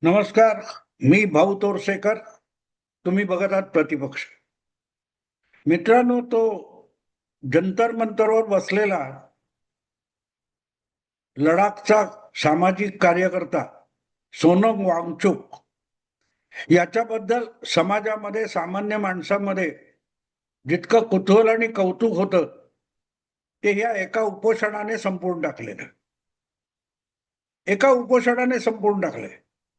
नमस्कार. मी भाऊ तोरसेकर. तुम्ही बघत आहात प्रतिपक्ष. मित्रांनो, तो जंतर मंतरवर बसलेला लडाखचा सामाजिक कार्यकर्ता सोनम वांगचुक याच्याबद्दल समाजामध्ये, सामान्य माणसामध्ये जितकं कुतूहल आणि कौतुक होतं ते ह्या एका उपोषणाने संपवून टाकलेलं. एका उपोषणाने संपवून टाकले.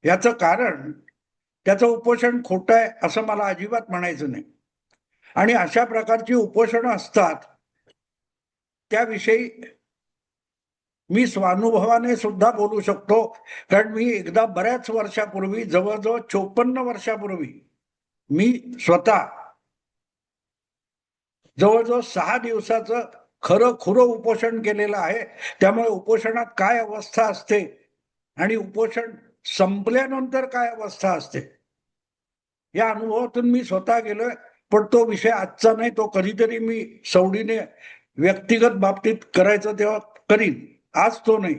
याचं कारण, त्याचं उपोषण खोटं आहे असं मला अजिबात म्हणायचं नाही. आणि अशा प्रकारची उपोषणं असतात त्याविषयी मी स्वानुभवाने सुद्धा बोलू शकतो. कारण मी एकदा बऱ्याच वर्षापूर्वी, जवळजवळ 54 वर्षापूर्वी, मी स्वतः जवळजवळ 6 दिवसाचं खरं खुरं उपोषण केलेलं आहे. त्यामुळे उपोषणात काय अवस्था असते आणि उपोषण संपल्यानंतर काय अवस्था असते या अनुभवातून मी स्वतः गेलोय. पण तो विषय आजचा नाही. तो कधीतरी मी सवडीने व्यक्तिगत बाबतीत करायचं तेव्हा करीन. आज तो नाही.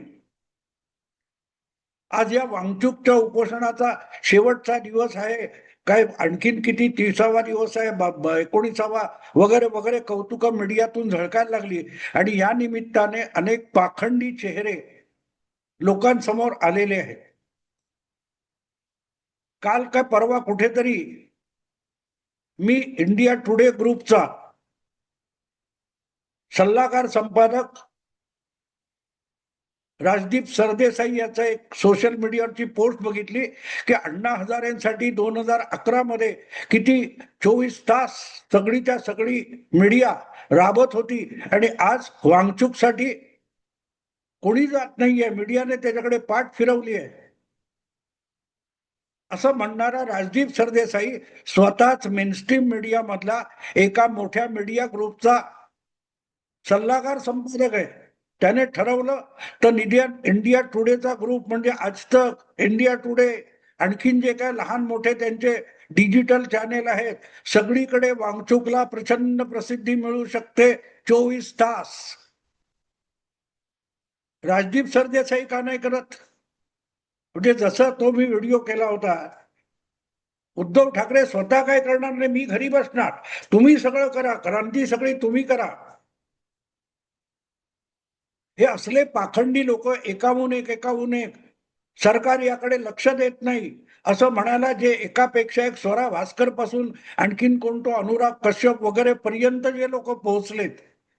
आज या वांगचूकच्या उपोषणाचा शेवटचा दिवस आहे. काय आणखीन किती 30वा दिवस आहे, 19वा वगैरे वगैरे कौतुक मीडियातून झळकायला लागली. आणि या निमित्ताने अनेक पाखंडी चेहरे लोकांसमोर आलेले आहेत. काल काय परवा कुठेतरी मी इंडिया टुडे ग्रुपचा सल्लागार संपादक राजदीप सरदेसाई याचा एक सोशल मीडियावरची पोस्ट बघितली की अण्णा हजारेंसाठी 2011 मध्ये किती 24 तास सगळीच्या सगळी मीडिया राबत होती आणि आज वांगचूकसाठी कोणी जात नाहीये. मीडियाने त्याच्याकडे पाठ फिरवली आहे असं म्हणणारा राजदीप सरदेसाई स्वतःच मेनस्ट्रीम मीडिया मधला एका मोठ्या मीडिया ग्रुपचा सल्लागार संपादक आहे. त्याने ठरवलं तर इंडिया टुडेचा ग्रुप म्हणजे आज तक, इंडिया टुडे, आणखीन जे काय लहान मोठे त्यांचे डिजिटल चॅनेल आहेत, सगळीकडे वांगचूकला प्रचंड प्रसिद्धी मिळू शकते 24 तास. राजदीप सरदेसाई का नाही करत? म्हणजे जसं तो मी व्हिडिओ केला होता, उद्धव ठाकरे स्वतः काय करणार नाही, मी घरी बसणार, तुम्ही सगळं करा, क्रांती सगळी तुम्ही करा. हे असले पाखंडी लोक एकाहून एक सरकार याकडे लक्ष देत नाही असं म्हणायला जे एकापेक्षा एक स्वरा भास्कर पासून आणखीन कोणतो अनुराग कश्यप वगैरे पर्यंत जे लोक पोहोचलेत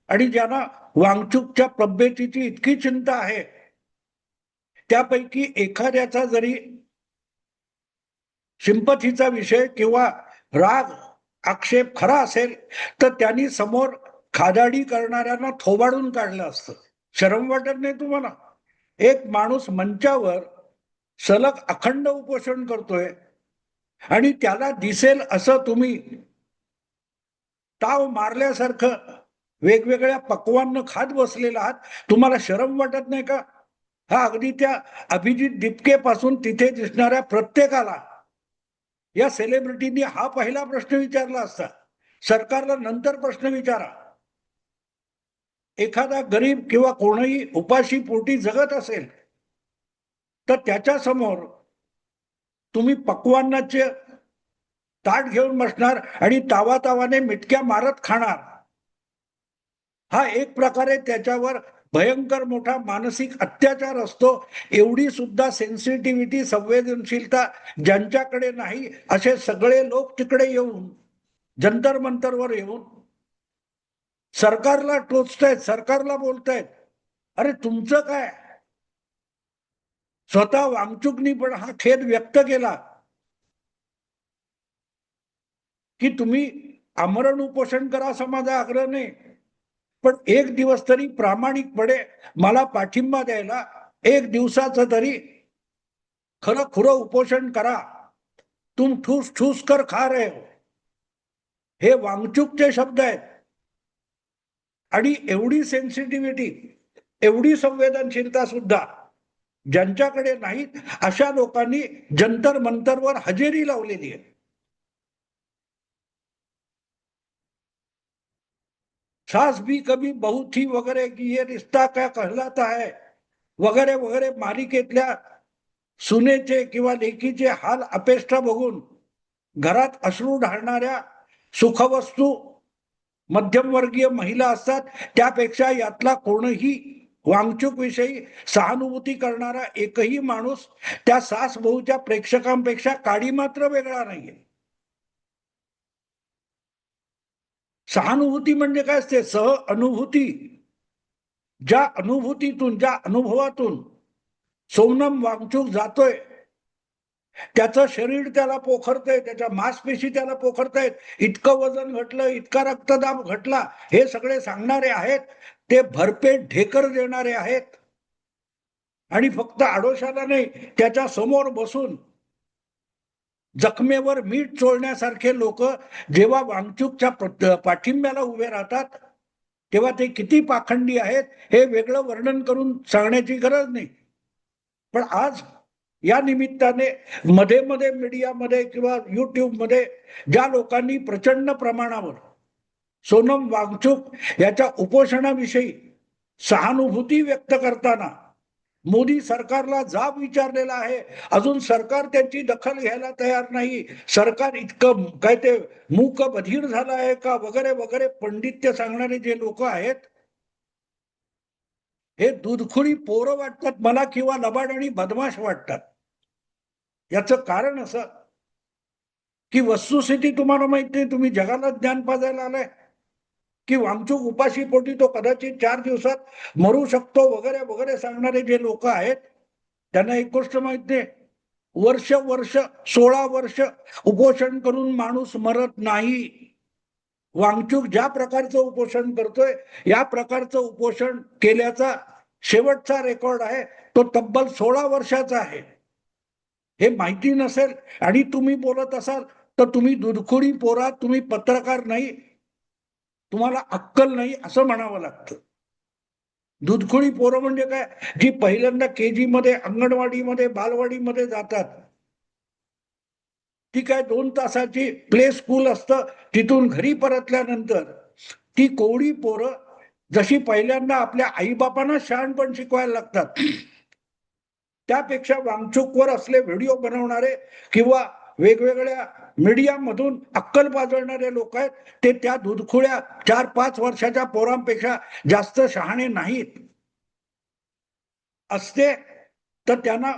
आणि ज्यांना वांगचूकच्या तब्येतीची इतकी चिंता आहे, त्यापैकी एखाद्याचा जरी सिंपथीचा विषय किंवा राग आक्षेप खरा असेल तर त्यांनी समोर खादाडी करणाऱ्यांना थोबाडून काढलं असतं. शरम वाटत नाही तुम्हाला? एक माणूस मंचावर सलग अखंड उपोषण करतोय आणि त्याला दिसेल असं तुम्ही ताव मारल्यासारखं वेगवेगळ्या पक्वान्न खात बसलेला आहात. तुम्हाला शरम वाटत नाही का? हा अगदी त्या अभिजित दिपके पासून तिथे दिसणाऱ्या प्रत्येकाला, या सेलिब्रिटींनी हा पहिला प्रश्न विचारला असता. सरकारला नंतर प्रश्न विचारा. एखादा गरीब किंवा कोणीही उपाशी पोटी जगत असेल तर त्याच्या समोर तुम्ही पक्वान्नाचे ताट घेऊन बसणार आणि तावातावाने मिटक्या मारत खाणार. हा एक प्रकारे त्याच्यावर भयंकर मोठा मानसिक अत्याचार असतो. एवढी सुद्धा सेन्सिटिव्हिटी, संवेदनशीलता ज्यांच्याकडे नाही असे सगळे लोक तिकडे येऊन, जंतर मंतरवर येऊन सरकारला टोचतायत, सरकारला बोलतायत. अरे तुमचं काय? स्वतः वांगचुकनी पण हा खेद व्यक्त केला की तुम्ही आमरण उपोषण करा असं माझा आग्रह नाही, पण एक दिवस तरी प्रामाणिकपणे मला पाठिंबा द्यायला एक दिवसाचं तरी खरं खुरं उपोषण करा. तुम ठूस ठूस कर खा रहे हो, हे वांगचूकचे शब्द आहेत. आणि एवढी सेन्सिटिव्हिटी, एवढी संवेदनशीलता सुद्धा ज्यांच्याकडे नाहीत अशा लोकांनी जंतर मंतरवर हजेरी लावलेली आहे. सास भी कभी बहू थी वगैरे की ये रिश्ता क्या कहलाता है वगैरे वगैरे मालिकेतल्या सुनेचे किंवा लेकीचे हाल अपेष्टा बघून घरात अश्रू ढाळणाऱ्या सुखवस्तू मध्यमवर्गीय महिला असतात, त्यापेक्षा यातला कोणही वांगचूक विषयी सहानुभूती करणारा एकही माणूस त्या सास बहुच्या प्रेक्षकांपेक्षा काडी मात्र वेगळा नाहीये. सहानुभूती म्हणजे काय असते? सह अनुभूती. ज्या अनुभूतीतून, ज्या अनुभवातून सोमनम वांगचूक जातोय, त्याचं शरीर त्याला पोखरतंय, त्याच्या मांसपेशी त्याला पोखरतायत, इतकं वजन घटलं, इतका रक्तदाब घटला, हे सगळे सांगणारे आहेत. ते भरपेट ढेकर देणारे आहेत. आणि फक्त आडोशाला नाही, त्याच्या समोर बसून जखमेवर मीठ चोळण्यासारखे लोक जेव्हा वांगचूकच्या पाठिंब्याला उभे राहतात, तेव्हा ते किती पाखंडी आहेत हे वेगळं वर्णन करून सांगण्याची गरज नाही. पण आज या निमित्ताने मध्ये मध्ये मीडियामध्ये किंवा युट्यूबमध्ये ज्या लोकांनी प्रचंड प्रमाणावर सोनम वांगचूक याच्या उपोषणाविषयी सहानुभूती व्यक्त करताना मोदी सरकारला जाब विचारलेला आहे, अजून सरकार त्यांची दखल घ्यायला तयार नाही, सरकार इतकं काय ते मूक बधीर झालं आहे का, वगैरे वगैरे पंडित्य सांगणारे जे लोक आहेत, हे दूधखोरी पोरं वाटतात मला, किंवा लबाड आणि बदमाश वाटतात. याचं कारण असं की वस्तुस्थिती तुम्हाला माहित नाही, तुम्ही जगाला ज्ञान पाजायला आलाय की वांगचूक उपाशी पोटी तो कदाचित 4 दिवसात मरू शकतो, वगैरे वगैरे सांगणारे जे लोक आहेत, त्यांना एक गोष्ट माहित नाही, वर्ष 16 वर्ष उपोषण करून माणूस मरत नाही. वांगचूक ज्या प्रकारचं उपोषण करतोय, या प्रकारचं उपोषण केल्याचा शेवटचा रेकॉर्ड आहे तो तब्बल 16 वर्षाचा आहे. हे माहिती नसेल आणि तुम्ही बोलत असाल तर तुम्ही दुधखोरी पोरा, तुम्ही पत्रकार नाही, तुम्हाला अक्कल नाही असं म्हणावं लागतं. दुधखोरी पोरं म्हणजे काय? जी पहिल्यांदा केजी मध्ये, अंगणवाडीमध्ये, बालवाडीमध्ये जातात, ती काय 2 तासाची प्ले स्कूल असतं, तिथून घरी परतल्यानंतर ती कोवडी पोरं जशी पहिल्यांदा आपल्या आईबापांना शहाणपण शिकवायला लागतात, त्यापेक्षा वांगचूकवर असले व्हिडिओ बनवणारे किंवा वेगवेगळ्या मीडियामधून अक्कल पाजळणारे लोक आहेत, ते त्या दुधखोळ्या 4-5 वर्षाच्या पोरांपेक्षा जास्त शहाणे नाहीत. असते तर त्यांना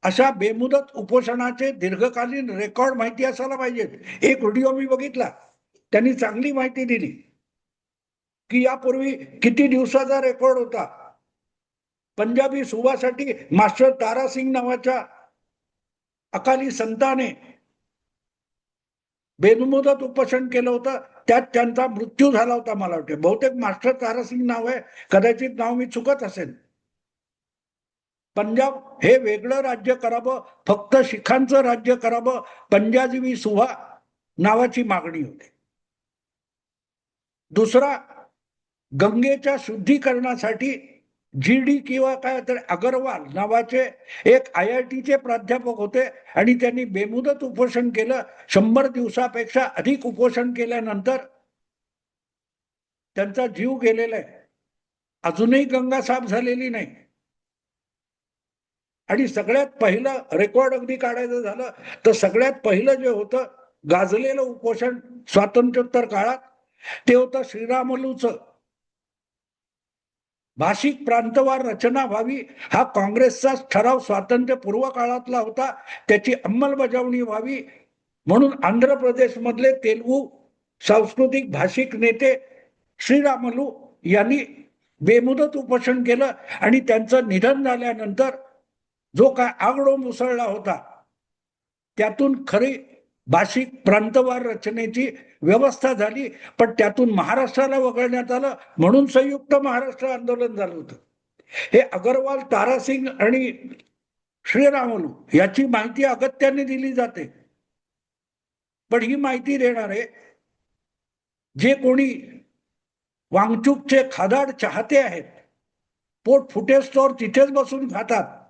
अशा बेमुदत उपोषणाचे दीर्घकालीन रेकॉर्ड माहिती असायला पाहिजेत. एक व्हिडिओ मी बघितला, त्यांनी चांगली माहिती दिली की यापूर्वी किती दिवसाचा रेकॉर्ड होता. पंजाबी सुभासाठी मास्टर तारासिंग नावाच्या अकाली संताने बेमुदत उपोषण केलं होतं, त्यात त्यांचा मृत्यू झाला होता. मला वाटते बहुतेक मास्टर तारासिंग नाव आहे, कदाचित नाव मी चुकत असेल. पंजाब हे वेगळं राज्य करावं, फक्त शिखांचं राज्य करावं, पंजाबी सुभा नावाची मागणी होती. दुसरा, गंगेच्या शुद्धीकरणासाठी GD किंवा काय तर अगरवाल नावाचे एक IITचे प्राध्यापक होते आणि त्यांनी बेमुदत उपोषण केलं. 100 दिवसापेक्षा अधिक उपोषण केल्यानंतर त्यांचा जीव गेलेला आहे. अजूनही गंगा साफ झालेली नाही. आणि सगळ्यात पहिलं रेकॉर्ड अगदी काढायचं झालं तर सगळ्यात पहिलं जे होतं गाजलेलं उपोषण स्वातंत्र्योत्तर काळात, ते होतं श्रीरामलूचं. भाषिक प्रांतवार रचना व्हावी हा काँग्रेसचा ठराव स्वातंत्र्यपूर्व काळातला होता, त्याची अंमलबजावणी व्हावी म्हणून आंध्र प्रदेश मधले तेलुगू सांस्कृतिक भाषिक नेते श्रीरामलू यांनी बेमुदत उपोषण केलं. आणि त्यांचं निधन झाल्यानंतर जो काय आगडो मुसळला होता, त्यातून खरी भाषिक प्रांतवार रचनेची व्यवस्था झाली, पण त्यातून महाराष्ट्राला वगळण्यात आलं, म्हणून संयुक्त महाराष्ट्र आंदोलन झालं होतं. हे अगरवाल, तारासिंग आणि श्रीरामलू याची माहिती अगत्याने दिली जाते. पण ही माहिती देणारे जे कोणी वांगचूकचे खादाड चाहते आहेत, पोट फुटेस्तोवर तिथेच बसून खातात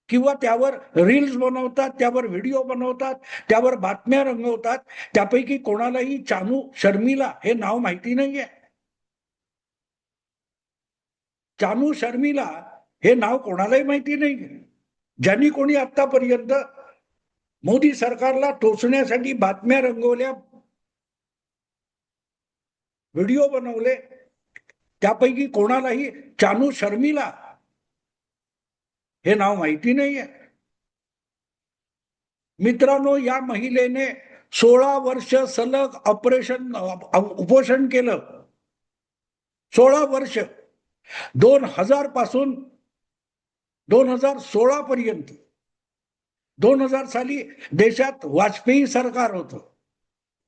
किंवा त्यावर रील्स बनवतात, त्यावर व्हिडिओ बनवतात, त्यावर बातम्या रंगवतात, त्यापैकी कोणालाही चानू शर्मिला हे नाव माहिती नाहीये. चानू शर्मिला हे नाव कोणालाही माहिती नाहीये. ज्यांनी कोणी आतापर्यंत मोदी सरकारला टोचण्यासाठी बातम्या रंगवल्या, व्हिडिओ बनवले, त्यापैकी कोणालाही चानू शर्मिला हे नाव माहिती नाहीये. मित्रांनो, या महिलेने 16 वर्ष सलग उपोषण केलं. 16 वर्ष, 2000 पासून 2016 पर्यंत. 2000 साली देशात वाजपेयी सरकार होतं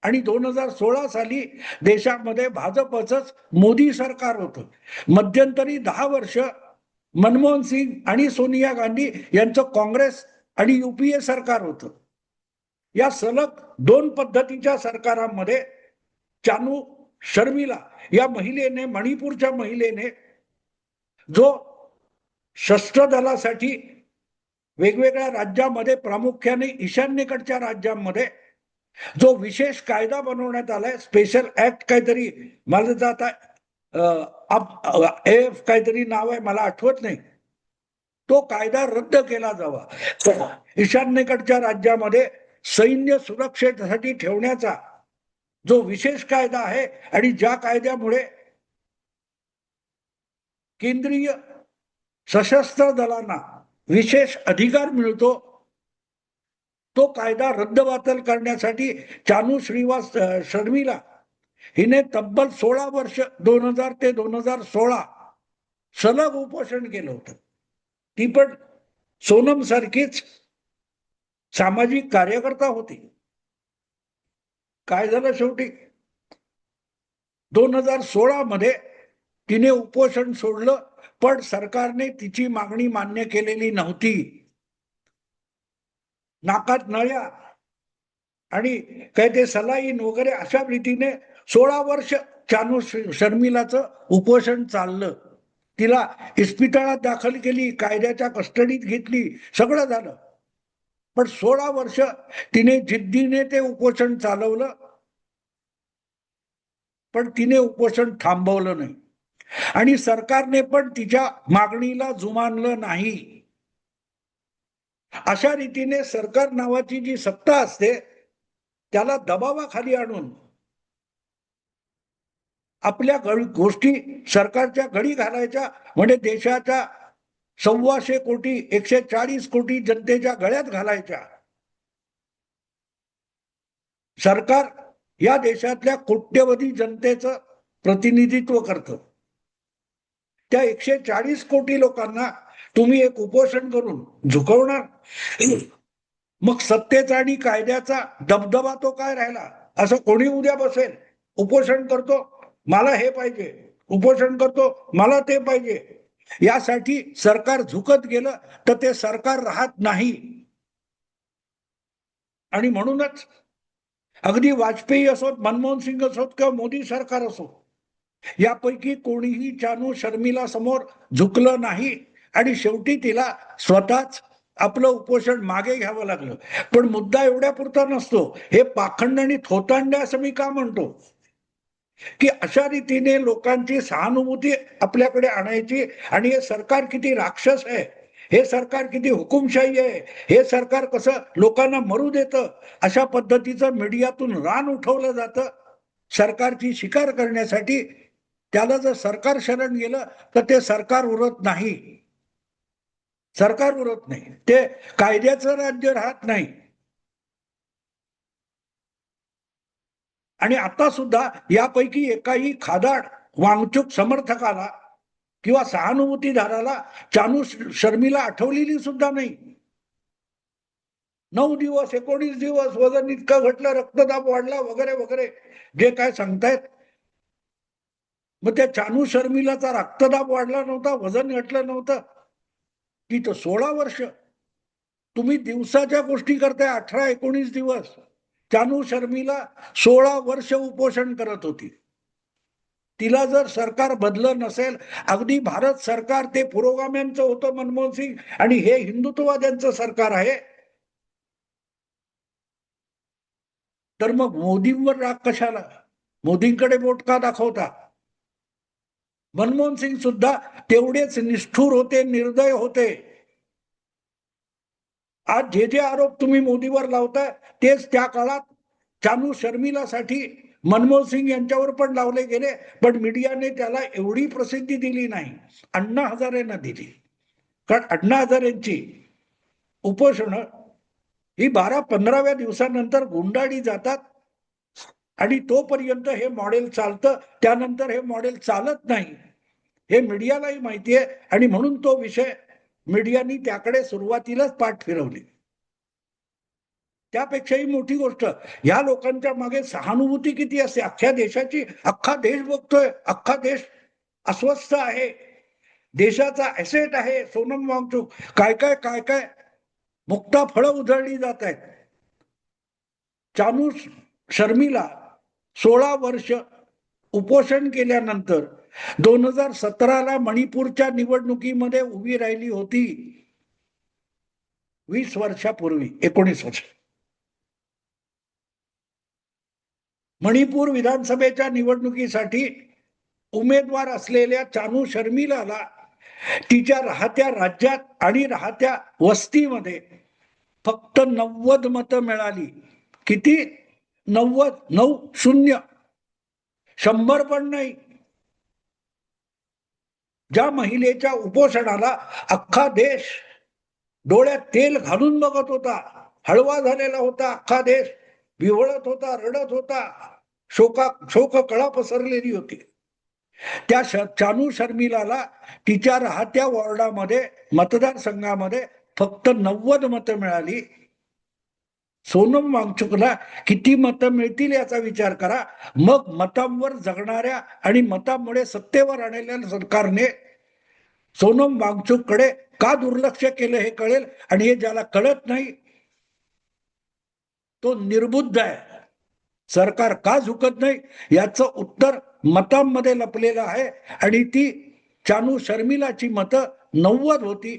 आणि 2016 साली देशामध्ये भाजपचंच मोदी सरकार होतं. मध्यंतरी 10 वर्ष मनमोहन सिंग आणि सोनिया गांधी यांचं काँग्रेस आणि युपीए सरकार होतं. या सलग 2 पद्धतीच्या सरकारांमध्ये चानू शर्मिला या महिलेने, मणिपूरच्या महिलेने, जो सशस्त्र दलासाठी वेगवेगळ्या राज्यामध्ये, प्रामुख्याने ईशान्येकडच्या राज्यांमध्ये जो विशेष कायदा बनवण्यात आलाय, स्पेशल ऍक्ट काहीतरी, मला तर आता एफ काहीतरी नाव आहे, मला आठवत नाही, तो कायदा रद्द केला जावा. ईशान्येकडच्या राज्यामध्ये सैन्य सुरक्षेसाठी ठेवण्याचा जो विशेष कायदा आहे आणि ज्या कायद्यामुळे केंद्रीय सशस्त्र दलांना विशेष अधिकार मिळतो, तो कायदा रद्दबातल करण्यासाठी चानू शर्मिला हिने तब्बल 16 वर्ष 2000 ते 2016 सलग उपोषण केलं होतं. ती पण सोनम सारखीच सामाजिक कार्यकर्ता होती. काय झालं शेवटी? 2016 मध्ये तिने उपोषण सोडलं, पण सरकारने तिची मागणी मान्य केलेली नव्हती. नाकात नळ्या आणि काय ते सलाईन वगैरे अशा रीतीने 16 वर्ष चानू शर्मिलाचं उपोषण चाललं. तिला इस्पितळात दाखल केली, कायद्याच्या कस्टडीत घेतली, सगळं झालं. पण 16 वर्ष तिने जिद्दीने ते उपोषण चालवलं, पण तिने उपोषण थांबवलं नाही आणि सरकारने पण तिच्या मागणीला जुमानलं नाही. अशा रीतीने सरकार नावाची जी सत्ता असते त्याला दबावाखाली आणून आपल्या गोष्टी सरकारच्या घडी घालायच्या, म्हणजे देशाच्या 125 कोटी 140 कोटी जनतेच्या गळ्यात घालायच्या. सरकार या देशातल्या कोट्यवधी जनतेचं प्रतिनिधित्व करतं. त्या 140 कोटी लोकांना तुम्ही एक उपोषण करून झुकवणार? मग सत्तेचा आणि कायद्याचा दबदबा तो काय राहिला? असं कोणी उद्या बसेल, उपोषण करतो मला हे पाहिजे, उपोषण करतो मला ते पाहिजे, यासाठी सरकार झुकत गेलं तर ते सरकार राहत नाही. आणि म्हणूनच अगदी वाजपेयी असोत, मनमोहन सिंग असोत किंवा मोदी सरकार असो, यापैकी कोणीही चानू शर्मिला समोर झुकलं नाही आणि शेवटी तिला स्वतःच आपलं उपोषण मागे घ्यावं लागलं. पण मुद्दा एवढ्या पुरता नसतो. हे पाखंड आणि थोतांडे असं मी का म्हणतो की अशा रीतीने लोकांची सहानुभूती आपल्याकडे आणायची आणि हे सरकार किती राक्षस आहे, हे सरकार किती हुकुमशाही आहे, हे सरकार कसं लोकांना मरू देतं, अशा पद्धतीचं मीडियातून रान उठवलं जातं सरकारची शिकार करण्यासाठी. त्याला जर सरकार शरण गेलं तर ते सरकार उरत नाही. सरकार उरत नाही, ते कायद्याचं राज्य राहत नाही. आणि आता सुद्धा यापैकी एकाही खादाड वांगचूक समर्थकाला किंवा सहानुभूतीदाराला चानू शर्मिला आठवलेली सुद्धा नाही. 9 दिवस 19 दिवस वजन इतकं घटलं, रक्तदाब वाढला वगैरे वगैरे जे काय सांगतायत. मग त्या चानू शर्मिलाचा रक्तदाब वाढला नव्हता, वजन घटलं नव्हतं, ती तर 16 वर्ष. तुम्ही दिवसाच्या गोष्टी करताय, 18-19 दिवस. चानू शर्मिला 16 वर्ष उपोषण करत होती. तिला जर सरकार बदलं नसेल, अगदी भारत सरकार ते पुरोगाम्यांचं होतं मनमोहन सिंग आणि हे हिंदुत्ववाद्यांचं सरकार आहे, तर मग मोदींवर राग कशाला? मोदींकडे बोट का दाखवता? मनमोहन सिंग सुद्धा तेवढेच निष्ठुर होते, निर्दय होते. आज जे जे आरोप तुम्ही मोदीवर लावताय तेच त्या काळात चानू शर्मिलासाठी मनमोहन सिंग यांच्यावर पण लावले गेले, पण मीडियाने त्याला एवढी प्रसिद्धी दिली नाही, अण्णा हजारेंना दिली. कारण अण्णा हजारेंची उपोषण ही 12-15व्या दिवसानंतर गुंडाळी जातात आणि तोपर्यंत हे मॉडेल चालतं, त्यानंतर हे मॉडेल चालत नाही हे मीडियालाही माहिती आहे. आणि म्हणून तो विषय मीडियानी त्याकडे सुरुवातीलाच पाठ फिरवली. त्यापेक्षाही मोठी गोष्ट, या लोकांच्या मागे सहानुभूती किती असते. अख्ख्या देशाची, अख्खा देश बघतोय, अख्खा देश अस्वस्थ आहे, देशाचा ऍसेट आहे सोनम वांगचुक. काय काय काय काय मुक्ता फळं उधळली जात आहेत. चानू शर्मिला 16 वर्ष उपोषण केल्यानंतर 2017ला मणिपूरच्या निवडणुकीमध्ये उभी राहिली होती. 20 वर्षापूर्वी, 19 वर्ष. मणिपूर विधानसभेच्या निवडणुकीसाठी उमेदवार असलेल्या चानू शर्मिलाला तिच्या राहत्या राज्यात आणि राहत्या वस्तीमध्ये फक्त 90 मतं मिळाली. किती? 90. 90. 100 पण नाही. ज्या महिलेच्या उपोषणाला अख्खा देश डोळ्यात तेल घालून बघत होता, हळवा झालेला होता, अख्खा देश विव्हळत होता, रडत होता, शोक कळा पसरलेली होती, त्या चानू शर्मिलाला तिच्या राहत्या वॉर्डामध्ये, मतदारसंघामध्ये फक्त 90 मतं मिळाली. सोनम वांगचुकला किती मतं मिळतील याचा विचार करा. मग मतांवर जगणाऱ्या आणि मतांमुळे सत्तेवर आणलेल्या सरकारने सोनम वांगचुककडे का दुर्लक्ष केलं हे कळेल. आणि हे ज्याला कळत नाही तो निर्बुद्ध आहे. सरकार का झुकत नाही याचं उत्तर मतांमध्ये लपलेलं आहे. आणि ती चानू शर्मिलाची मतं 90 होती.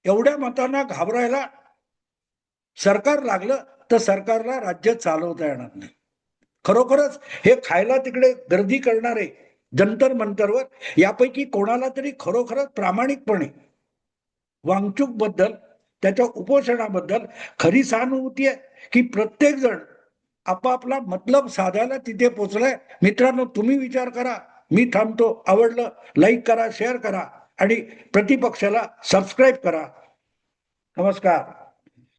एवढ्या मतांना घाबरायला सरकार लागलं तर सरकारला राज्य चालवता येणार नाही. खरोखरच हे खायला तिकडे गर्दी करणारे जंतर मंतरवर, यापैकी कोणाला तरी खरोखरच प्रामाणिकपणे वांगचुक बद्दल, त्याच्या उपोषणाबद्दल खरी सहानुभूती आहे की प्रत्येक जण आपापला मतलब साधायला तिथे पोहोचलाय. मित्रांनो, तुम्ही विचार करा. मी थांबतो. आवडलं लाईक करा, शेअर करा आणि प्रतिपक्षाला सबस्क्राईब करा. नमस्कार.